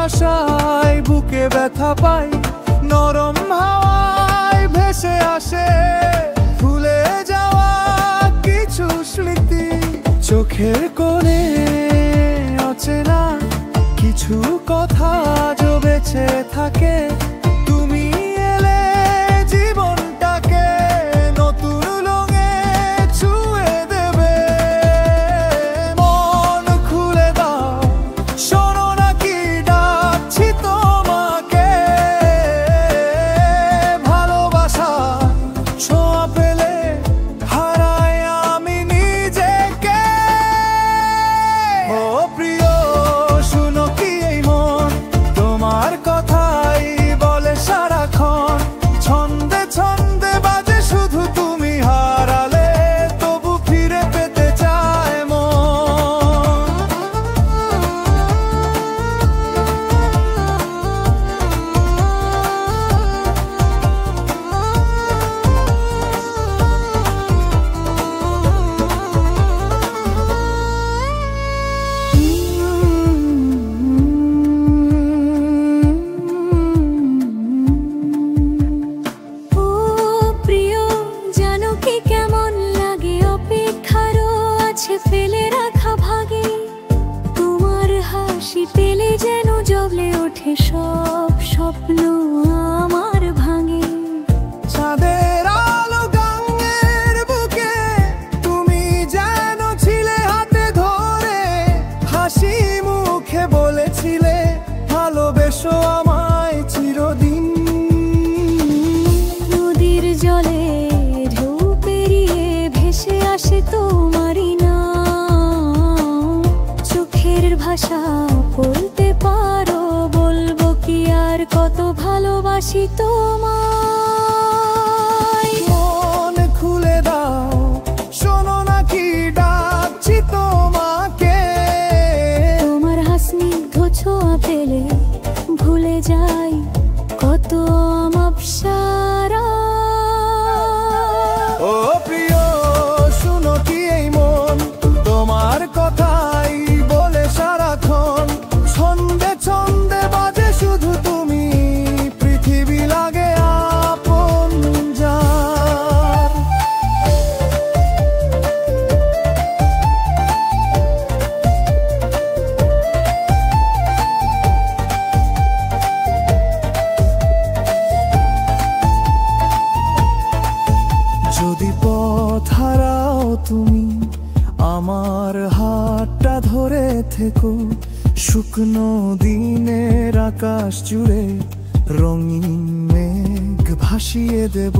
ভালোবাসায় বুকে ব্যথা পাই, নরম হাওয়ায় ভেসে আসে ভুলে যাওয়া কিছু স্মৃতি। চোখের কোণে অচেনা কিছু কথা আজও বেঁচে থাকে। তুমি এলে জীবনটাকে নতুন রঙে ছুঁয়ে দেবে। মন খুলে দাও, শোনো নাকি ডাকছি তোমাকে। ভালোবাসা ছোঁয়া পেলে হারাই আমি নিজেকে। ও প্রিয়, শুনো কি এই মন তোমার কথাই বলে সারাক্ষণ। ছন্দে ছন্দে বাজে শুধু তুমি হারালে তবু ফিরে পেতে চায় মন। ও প্রিয়, জানো কি কেমন লাগে অপেক্ষারও আছে ফেলে রাখা ভাগে। তোমার হাসি পেলে যেন জগলে ওঠে সব স্বপ্ন আমার ভাঙে। চাঁদের আলো গাঙের বুকে তুমি যেন ছিলে হাতে ধরে। হাসি মুখে বলেছিলে ভালোবেসো আমায় চিরদিন। নদীর জলে ঢেউ পেরিয়ে ভেসে আসে তোমারই নাম। চোখের ভাষা বলতে পারো, বলবো কি আর কত ভালোবাসি তোমায়। মন খুলে দাও, শোনো নাকি ডাকছি তোমাকে। তোমার হাসিস্নিগ্ধ ছোঁয়া পেলে ভুলে যাই কত অমাবসারা। ও প্রিয়, শুনো কি এই মন তোমার কথাই বলে সারাক্ষণ। ছন্দে ছন্দে বাজে শুধু তুমি, পৃথিবী লাগে আপন যার। যদি পথ হারাও তুমি, আমার হাতটা ধরে থেকো। শুকনো দিনের আকাশ জুড়ে রঙিন মেঘ ভাসিয়ে দেব।